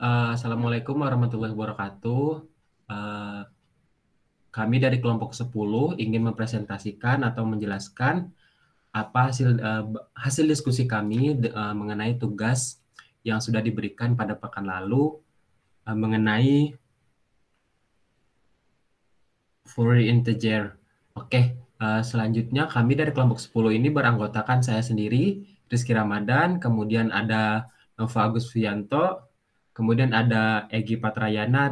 Assalamualaikum warahmatullahi wabarakatuh. Eh, Kami dari kelompok 10 ingin mempresentasikan atau menjelaskan apa hasil diskusi kami mengenai tugas yang sudah diberikan pada pekan lalu mengenai Fourier integer. Oke, selanjutnya kami dari kelompok 10 ini beranggotakan saya sendiri, Rizky Ramadan, kemudian ada Nova Agusfianto, kemudian ada Egi Patrayana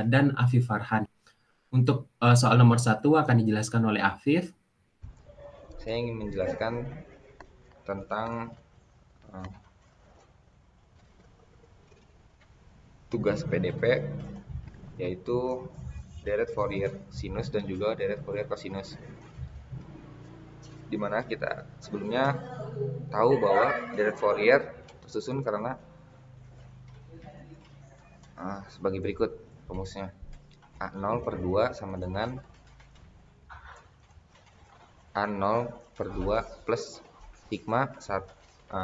dan Afif Farhan. Untuk soal nomor satu akan dijelaskan oleh Afif. Saya ingin menjelaskan tentang uh, tugas PDP, yaitu deret Fourier sinus dan juga deret Fourier cosinus. Dimana kita sebelumnya tahu bahwa deret Fourier tersusun karena sebagai berikut rumusnya. A0 per 2 sama dengan A0 per 2 plus sigma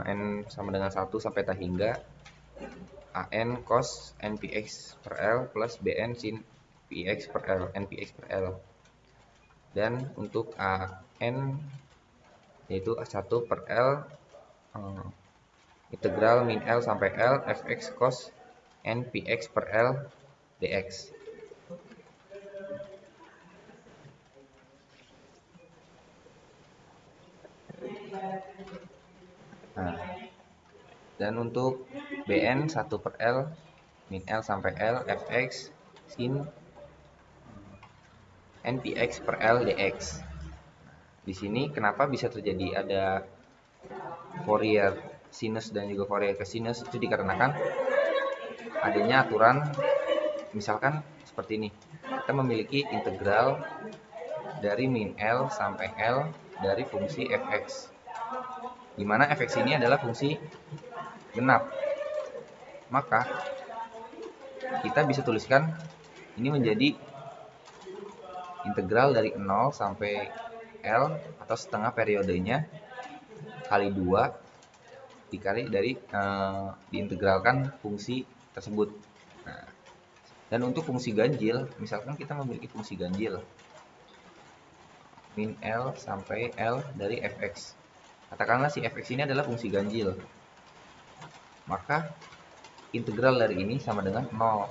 N sama dengan 1 sampai ta hingga AN cos NPX per L plus BN sin PX per L, NPX per L. Dan untuk AN yaitu A1 per L integral min L sampai L fx cos NPX per L dx. Nah, dan untuk BN 1 per L min L sampai L fx sin NPX per L dx. Di sini kenapa bisa terjadi ada Fourier sinus dan juga Fourier cosinus, itu dikarenakan adanya aturan, misalkan seperti ini. Kita memiliki integral dari min L sampai L dari fungsi fx, di mana fx ini adalah fungsi genap. Maka kita bisa tuliskan ini menjadi integral dari 0 sampai L atau setengah periodenya kali 2 dikali dari diintegralkan fungsi tersebut. Nah, dan untuk fungsi ganjil, misalkan kita memiliki fungsi ganjil min L sampai L dari fx. Katakanlah si fx ini adalah fungsi ganjil. Maka integral dari ini sama dengan 0.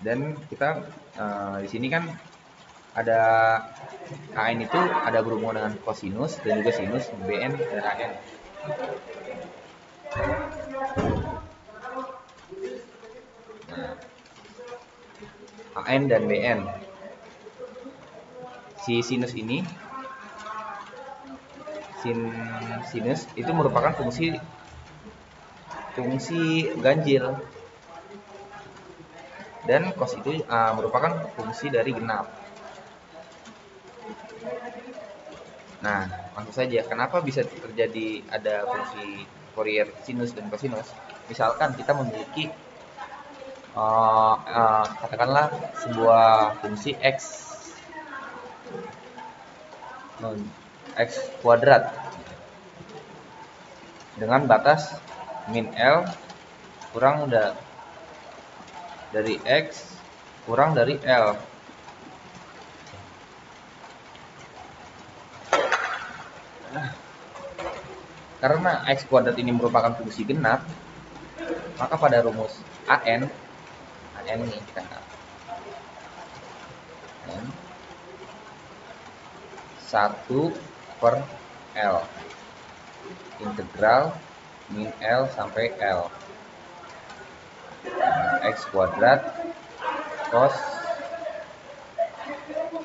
Dan kita di sini kan ada AN itu ada berhubungan dengan kosinus dan juga sinus, BN dan AN. AN dan BN. Si sinus ini, sinus itu merupakan fungsi ganjil, dan cos itu merupakan fungsi dari genap. Nah, langsung saja, kenapa bisa terjadi ada fungsi Fourier sinus dan cosinus? Misalkan kita memiliki katakanlah sebuah fungsi x kuadrat dengan batas min L kurang dari x kurang dari L. Karena x kuadrat ini merupakan fungsi genap, maka pada rumus AN ini kita N 1 per L integral min L sampai L x kuadrat cos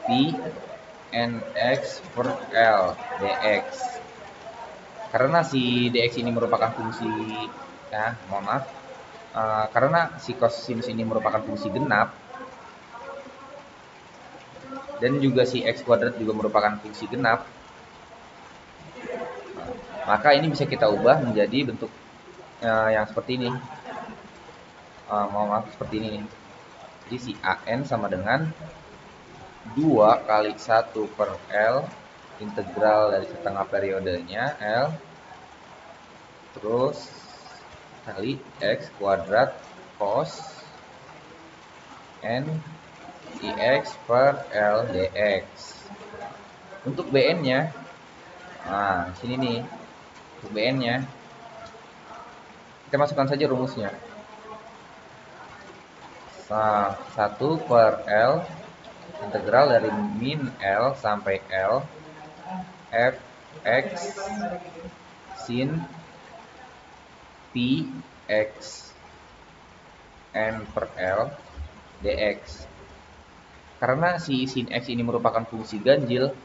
pi nx per L dx. Karena si dx ini merupakan fungsi, mohon maaf, karena si cosinus ini merupakan fungsi genap dan juga si x kuadrat juga merupakan fungsi genap, maka ini bisa kita ubah menjadi bentuk yang seperti ini. Mohon maaf, seperti ini. Jadi si AN sama dengan 2 kali 1 per L integral dari setengah periodenya L terus kali x kuadrat cos n ix per L dx. Untuk Bn-nya, nah sini nih, untuk Bn-nya kita masukkan saja rumusnya. 1 per L integral dari min L sampai L fx sin pi x n per L dx. Karena si sin x ini merupakan fungsi ganjil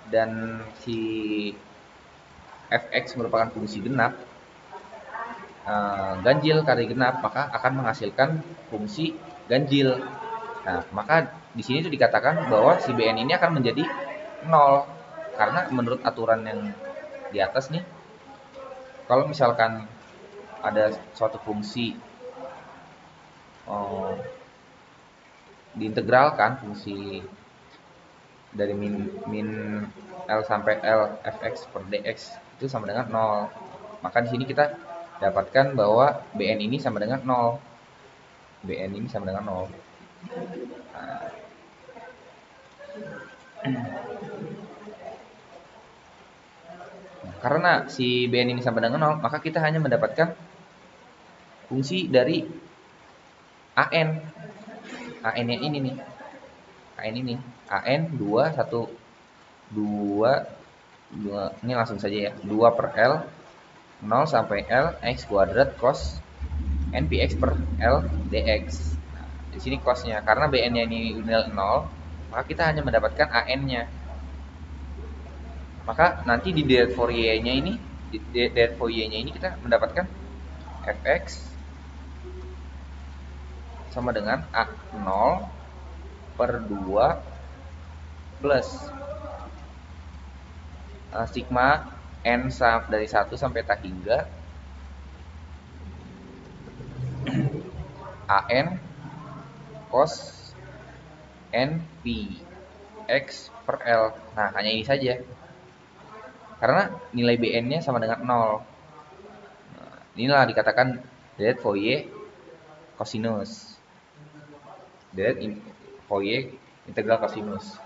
dan si fx merupakan fungsi genap, ganjil kali genap maka akan menghasilkan fungsi ganjil. Nah, maka di sini tuh dikatakan bahwa si Bn ini akan menjadi 0 karena menurut aturan yang di atas nih, kalau misalkan ada suatu fungsi diintegralkan, fungsi dari min L sampai L fx per dx itu sama dengan 0. Maka di sini kita dapatkan bahwa Bn ini sama dengan 0. Bn ini sama dengan 0. Nah, karena si Bn ini sama dengan 0, maka kita hanya mendapatkan fungsi dari An. An nya ini nih. An ini. An 2, 1, 2, 2. Ini langsung saja ya. 2 per L, 0 sampai L, x kuadrat cos npx per L dx. Nah, di sini cosnya. Karena Bn-nya ini nilai 0, maka kita hanya mendapatkan An-nya. Maka nanti di deret Fourier-nya ini, kita mendapatkan fx sama dengan A0 per 2 plus sigma n dari 1 sampai tak hingga An cos n pi x per L. Nah, hanya ini saja. Karena nilai Bn-nya sama dengan 0. Nah, inilah dikatakan deret Fourier cosinus. Deret Fourier integral cosinus.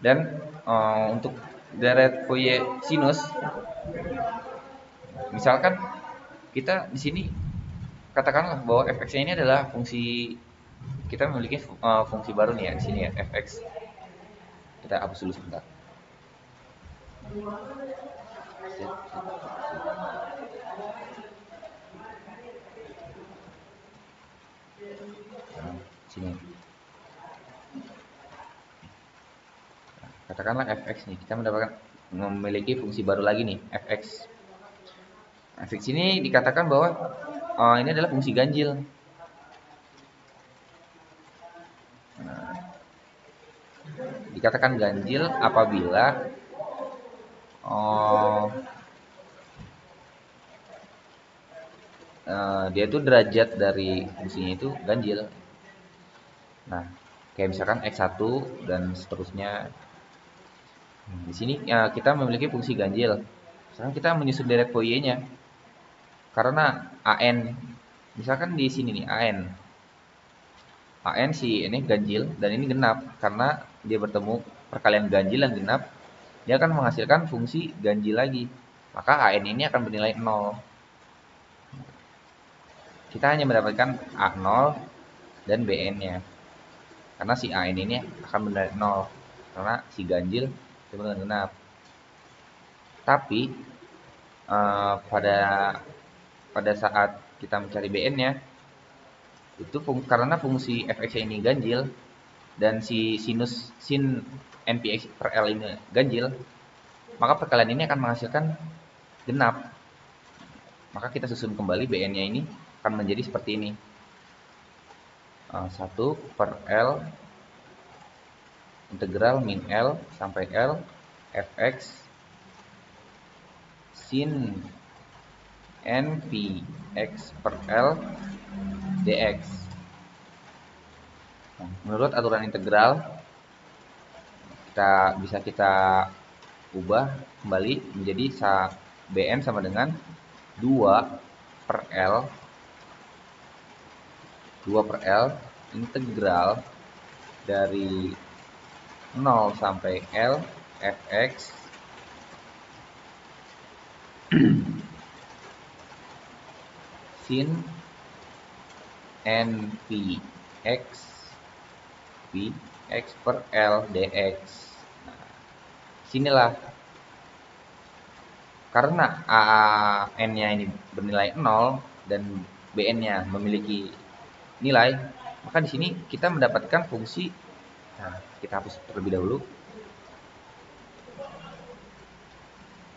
Dan untuk deret Fourier sinus, misalkan kita di sini katakanlah bahwa fx-nya ini adalah fungsi, kita memiliki fungsi baru nih ya di sini ya, fx. Kita hapus dulu sebentar. Sini. Katakanlah fx nih, kita memiliki fungsi baru lagi nih, fx. Fx ini dikatakan bahwa ini adalah fungsi ganjil. Nah, dikatakan ganjil apabila dia itu derajat dari fungsinya itu ganjil. Nah, kayak misalkan x1 dan seterusnya. Di sini kita memiliki fungsi ganjil. Sekarang kita menyusun deret Fourier-nya. Karena An, misalkan di sini nih An si ini ganjil dan ini genap, karena dia bertemu perkalian ganjil dan genap, dia akan menghasilkan fungsi ganjil lagi. Maka An ini akan bernilai 0. Kita hanya mendapatkan A0 dan Bn-nya. Karena si An ini akan bernilai 0 karena si ganjil dengan genap. Tapi pada saat kita mencari Bn-nya, itu karena fungsi fx ini ganjil dan si sin npx per L ini ganjil, maka perkalian ini akan menghasilkan genap. Maka kita susun kembali Bn-nya ini akan menjadi seperti ini. 1 per L integral min L sampai L fx sin npx per L dx. Nah, menurut aturan integral kita ubah kembali menjadi Bn sama dengan 2 per L 2 per L integral dari 0 sampai L fx sin npx px per L dx. Nah, sinilah karena n-nya ini bernilai 0 dan bn-nya memiliki nilai, maka di sini kita mendapatkan fungsi. Nah, kita hapus terlebih dahulu.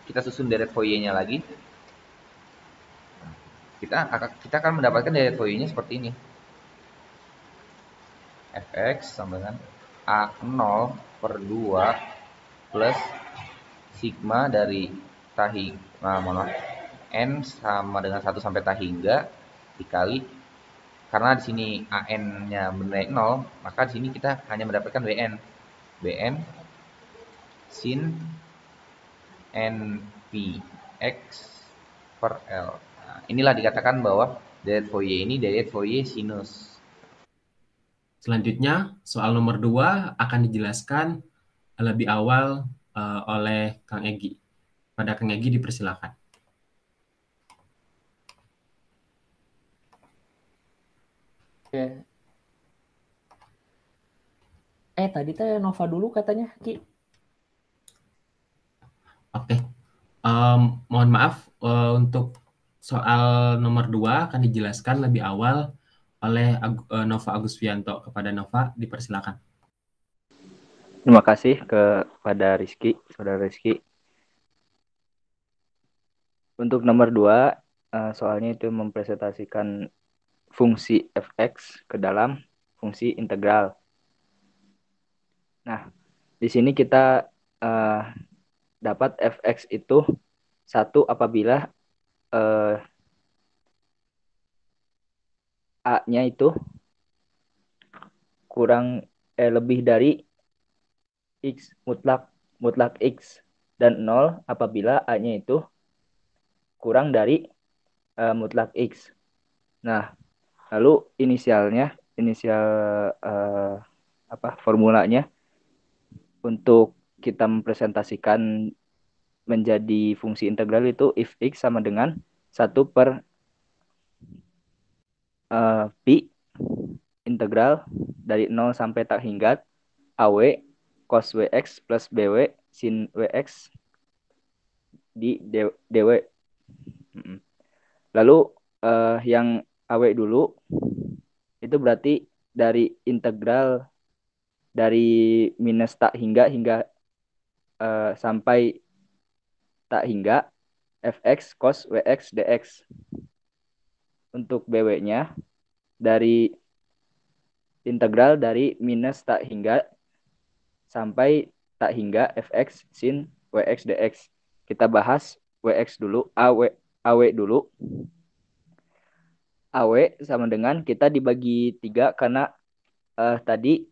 Kita susun deret Fourier-nya lagi. Kita akan mendapatkan deret Fourier-nya seperti ini. Fx sama dengan A0 per 2 plus sigma dari n sama dengan 1 sampai hingga dikali, karena di sini an-nya bernilai 0, maka di sini kita hanya mendapatkan bn sin npx per L. Nah, inilah dikatakan bahwa deret Fourier ini deret Fourier sinus. Selanjutnya, soal nomor 2 akan dijelaskan lebih awal oleh Kang Egi. Pada Kang Egi dipersilakan. Oke. Tadi teh Nova dulu katanya, Ki. Oke. Mohon maaf, untuk soal nomor 2 akan dijelaskan lebih awal oleh Nova Agusvianto. Kepada Nova, dipersilakan. Terima kasih kepada Rizky, saudara Rizky. Untuk nomor 2, soalnya itu mempresentasikan fungsi fx ke dalam fungsi integral. Nah, di sini kita dapat fx itu 1 apabila a-nya itu lebih dari x mutlak x, dan 0 apabila a-nya itu kurang dari mutlak x. Nah, lalu inisial formulanya untuk kita mempresentasikan menjadi fungsi integral itu if x sama dengan 1 per pi integral dari 0 sampai tak hingga aw cos wx plus bw sin wx di dw. Lalu yang aw dulu itu berarti dari integral dari minus tak hingga sampai tak hingga fx cos wx dx. Untuk bw-nya dari integral dari minus tak hingga sampai tak hingga fx sin wx dx. Kita bahas wx dulu, aw dulu. Aw sama dengan kita dibagi 3 karena tadi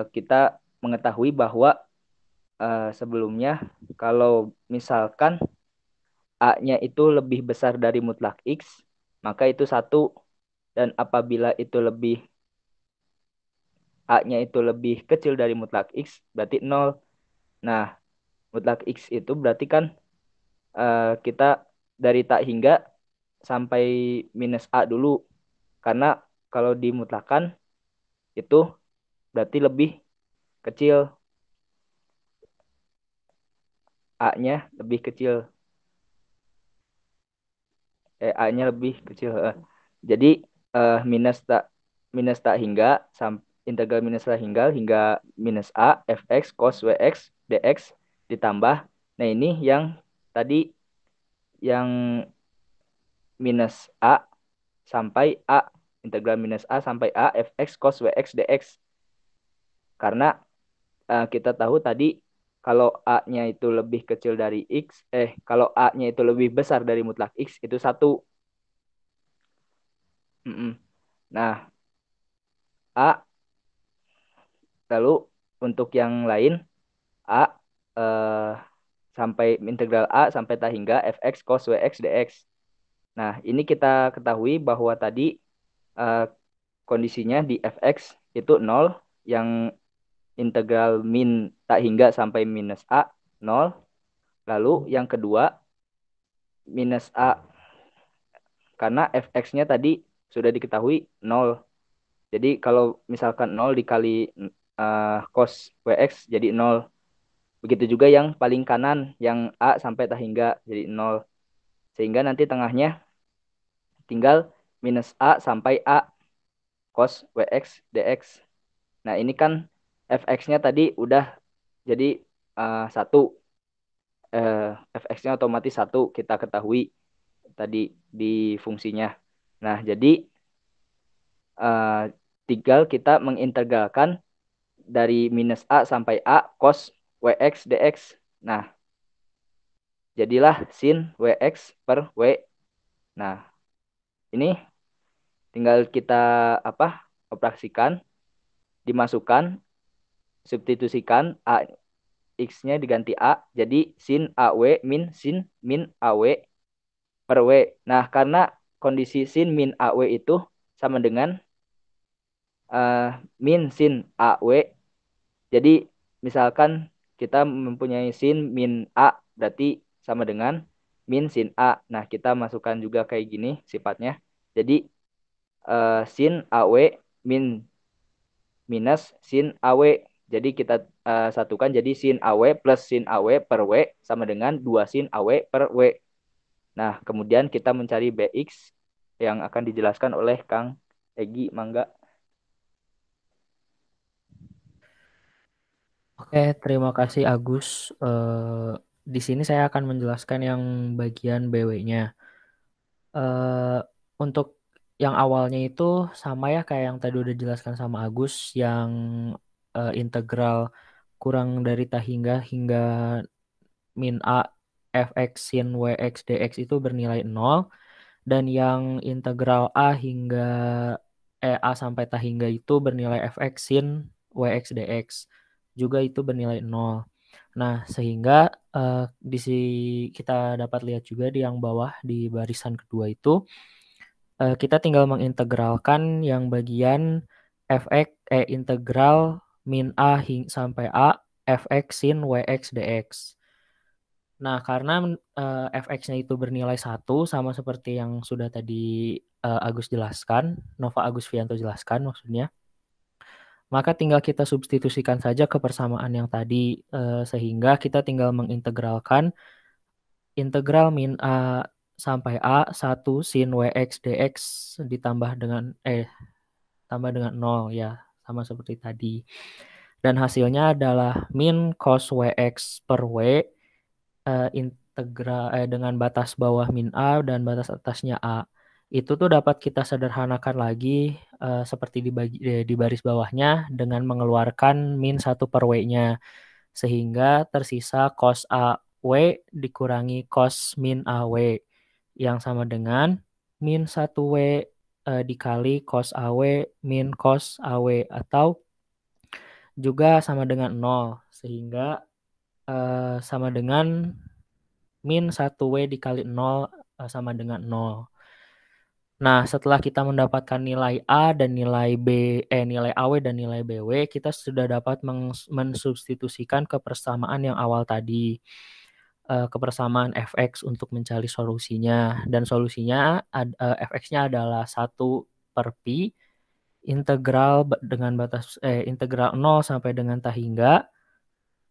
kita mengetahui bahwa sebelumnya kalau misalkan a-nya itu lebih besar dari mutlak x, maka itu 1, dan apabila itu a-nya itu lebih kecil dari mutlak x berarti 0. Nah, mutlak x itu berarti kan kita dari tak hingga sampai minus a dulu, karena kalau dimutlakan itu berarti lebih kecil, a-nya lebih kecil. A-nya lebih kecil. Jadi minus tak hingga integral minus tak hingga minus a fx cos wx dx ditambah. Nah, ini yang tadi yang minus a sampai a, integral minus a sampai a fx cos wx dx. Karena kita tahu tadi kalau a-nya itu lebih kecil dari x, kalau a-nya itu lebih besar dari mutlak x itu 1. Nah, A, lalu untuk yang lain A sampai integral A sampai tak hingga fx cos wx dx. Nah, ini kita ketahui bahwa tadi kondisinya di fx itu 0, yang integral min tak hingga sampai minus a 0. Lalu yang kedua minus a, karena fx-nya tadi sudah diketahui 0. Jadi kalau misalkan 0 dikali cos wx jadi 0. Begitu juga yang paling kanan, yang a sampai tak hingga jadi 0. Sehingga nanti tengahnya tinggal minus a sampai a cos wx dx. Nah, ini kan fx-nya tadi udah jadi 1. Fx-nya otomatis 1, kita ketahui tadi di fungsinya. Nah, jadi tinggal kita mengintegralkan dari minus a sampai a cos wx dx. Nah, jadilah sin wx per w. Nah, ini tinggal kita operasikan, dimasukkan, substitusikan, a x-nya diganti a, jadi sin aw min sin min aw per w. Nah, karena kondisi sin min aw itu sama dengan min sin aw, jadi misalkan kita mempunyai sin min a, berarti sama dengan min sin a. Nah, kita masukkan juga kayak gini sifatnya. Jadi sin aw min minus sin aw. Jadi kita satukan jadi sin aw plus sin aw per w sama dengan 2 sin aw per w. Nah, kemudian kita mencari bx yang akan dijelaskan oleh Kang Egi, mangga. Oke, terima kasih Agus. Di sini saya akan menjelaskan yang bagian BW-nya. Untuk yang awalnya itu sama ya kayak yang tadi udah dijelaskan sama Agus, yang integral kurang dari tak hingga min a fx sin wx dx itu bernilai 0, dan yang integral a hingga a sampai tak hingga itu bernilai fx sin wx dx juga itu bernilai 0. Nah, sehingga di sini kita dapat lihat juga di yang bawah di barisan kedua itu kita tinggal mengintegralkan yang bagian fx integral min a sampai a fx sin wx dx. Nah, karena fx-nya itu bernilai 1, sama seperti yang sudah tadi Agus jelaskan, Nova Agus Fianto jelaskan maksudnya, maka tinggal kita substitusikan saja ke persamaan yang tadi, sehingga kita tinggal mengintegralkan integral min a sampai a 1 sin wx dx ditambah dengan tambah dengan 0 ya, sama seperti tadi. Dan hasilnya adalah min cos wx per w integral dengan batas bawah min a dan batas atasnya a. Itu tuh dapat kita sederhanakan lagi seperti di baris bawahnya dengan mengeluarkan min 1 per w-nya. Sehingga tersisa cos a w dikurangi cos min a w yang sama dengan min 1 w dikali cos a w min cos a w, atau juga sama dengan 0, sehingga sama dengan min 1W dikali 0 sama dengan 0. Nah, setelah kita mendapatkan nilai A dan nilai nilai AW dan nilai BW, kita sudah dapat mensubstitusikan ke persamaan yang awal tadi, ke persamaan fx untuk mencari solusinya. Dan solusinya fx-nya adalah 1 per pi integral dengan batas integral 0 sampai dengan tak hingga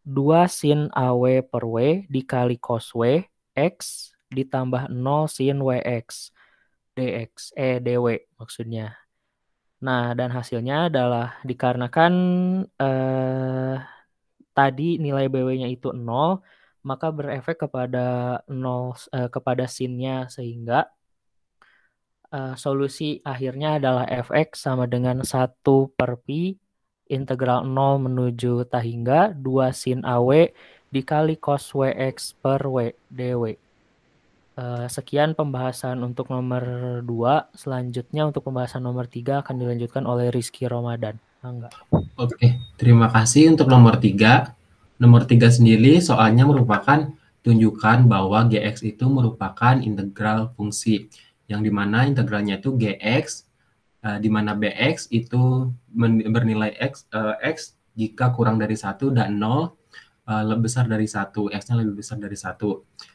2 sin AW per W dikali cos W X ditambah 0 sin WX DX DW maksudnya. Nah, dan hasilnya adalah dikarenakan tadi nilai BW-nya itu 0, maka berefek kepada 0 kepada sin-nya, sehingga solusi akhirnya adalah fx sama dengan 1 per pi integral 0 menuju tak hingga 2 sin AW dikali cos WX per W dW. Sekian pembahasan untuk nomor 2. Selanjutnya untuk pembahasan nomor 3 akan dilanjutkan oleh Rizky Ramadan. Enggak. Oke, terima kasih untuk nomor 3. Nomor 3 sendiri soalnya merupakan tunjukkan bahwa GX itu merupakan integral fungsi. yang dimana integralnya itu Gx, di mana Bx itu bernilai X jika kurang dari 1 dan 0 lebih besar dari 1, X-nya lebih besar dari 1.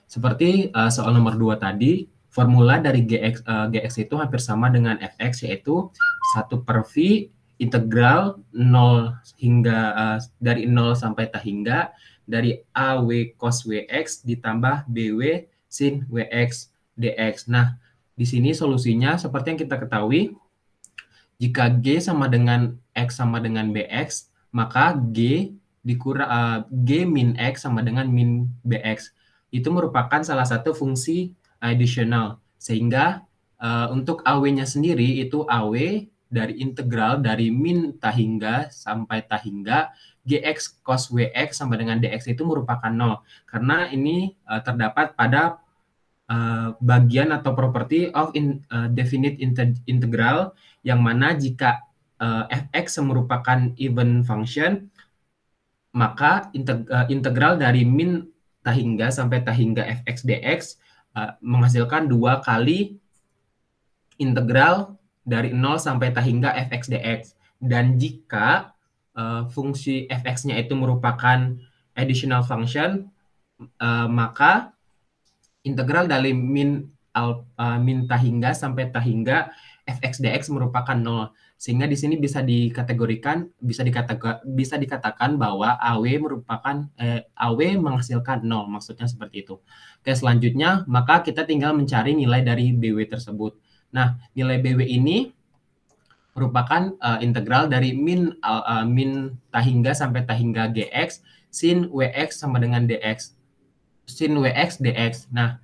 Seperti soal nomor 2 tadi, formula dari Gx itu hampir sama dengan Fx, yaitu 1 per V integral 0 hingga dari 0 sampai hingga dari AW cos Wx ditambah BW sin Wx dx. Nah, di sini solusinya seperti yang kita ketahui, jika G sama dengan X sama dengan Bx, maka G min X sama dengan min Bx. Itu merupakan salah satu fungsi additional. Sehingga untuk AW-nya sendiri itu AW dari integral dari min tahingga sampai tahingga Gx cos Wx sama dengan dx itu merupakan 0. Karena ini terdapat pada bagian atau property of definite integral, yang mana jika fx merupakan even function, maka integral dari min tahingga sampai tahingga fx dx menghasilkan 2 kali integral dari 0 sampai tahingga fx dx. Dan jika fungsi fx-nya itu merupakan additional function, maka integral dari min tahingga sampai tahingga fx dx merupakan 0. Sehingga di sini bisa dikatakan bahwa AW merupakan AW menghasilkan 0, maksudnya seperti itu. Oke, selanjutnya maka kita tinggal mencari nilai dari BW tersebut. Nah, nilai BW ini merupakan integral dari min tahingga sampai tahingga Gx sin Wx sama dengan dx. Sin Wx dx. Nah,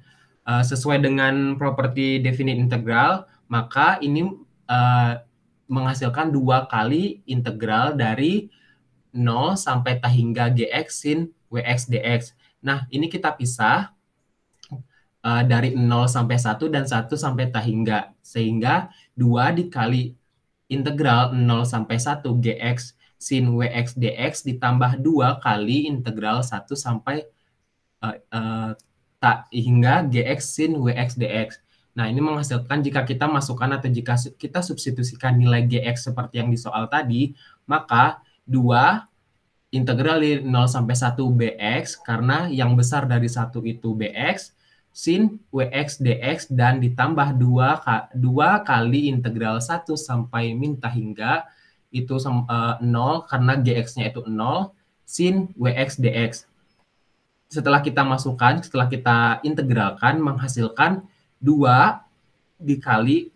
sesuai dengan properti definite integral, maka ini menghasilkan 2 kali integral dari 0 sampai tahingga Gx sin Wx dx. Nah, ini kita pisah dari 0 sampai 1 dan 1 sampai tahingga. Sehingga 2 dikali integral 0 sampai 1 Gx sin Wx dx ditambah 2 kali integral 1 sampai hingga Gx sin Wx dx. Nah, ini menghasilkan jika kita masukkan atau jika kita substitusikan nilai Gx seperti yang di soal tadi, maka 2 integral dari 0 sampai 1 Bx, karena yang besar dari 1 itu Bx, sin Wx dx, dan ditambah 2 kali integral 1 sampai min tahingga, itu 0, karena Gx-nya itu 0, sin Wx dx. Setelah kita masukkan, setelah kita integralkan, menghasilkan 2 dikali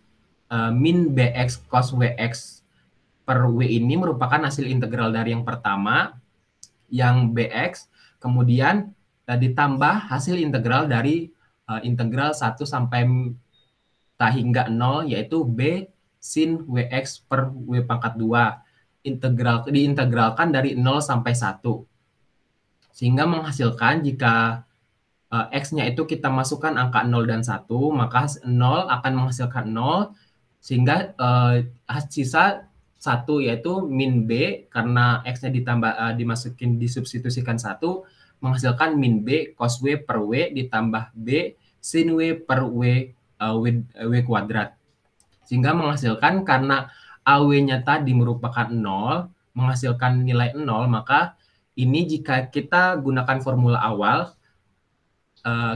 min Bx cos Wx per W ini merupakan hasil integral dari yang pertama, yang Bx, kemudian ditambah hasil integral dari integral 1 sampai tahingga 0, yaitu B sin Wx per W pangkat 2. Diintegralkan dari 0 sampai 1. Sehingga menghasilkan jika X-nya itu kita masukkan angka 0 dan 1, maka 0 akan menghasilkan 0, sehingga sisa 1 yaitu min B, karena X-nya disubstitusikan 1, menghasilkan min B cos W per W ditambah B sin W per W kuadrat. Sehingga menghasilkan, karena AW-nya tadi merupakan 0, menghasilkan nilai 0, maka ini jika kita gunakan formula awal,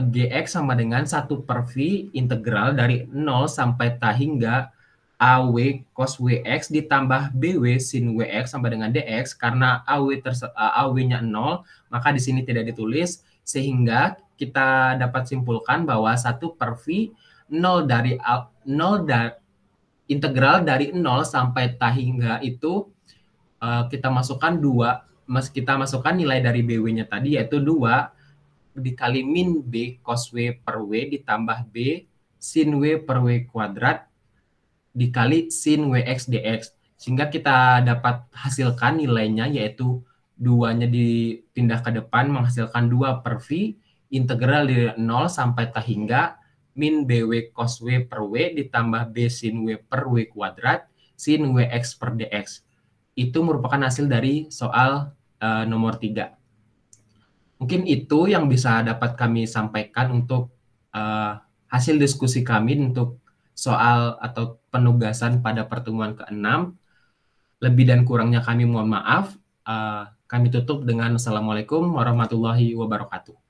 Gx sama dengan 1 per V integral dari 0 sampai tahingga AW cos Wx ditambah BW sin Wx sama dengan dx. Karena AW-nya 0, maka di sini tidak ditulis, sehingga kita dapat simpulkan bahwa 1 per V integral dari 0 sampai tahingga itu kita masukkan nilai dari BW-nya tadi, yaitu 2 dikali min B cos W per W ditambah B sin W per W kuadrat dikali sin Wx dx. Sehingga kita dapat hasilkan nilainya, yaitu 2-nya dipindah ke depan, menghasilkan 2 per V integral dari 0 sampai tahingga min BW cos W per W ditambah B sin W per W kuadrat sin Wx per dx. Itu merupakan hasil dari soal nomor 3. Mungkin itu yang bisa dapat kami sampaikan untuk hasil diskusi kami untuk soal atau penugasan pada pertemuan ke-6. Lebih dan kurangnya kami mohon maaf. Kami tutup dengan Assalamualaikum warahmatullahi wabarakatuh.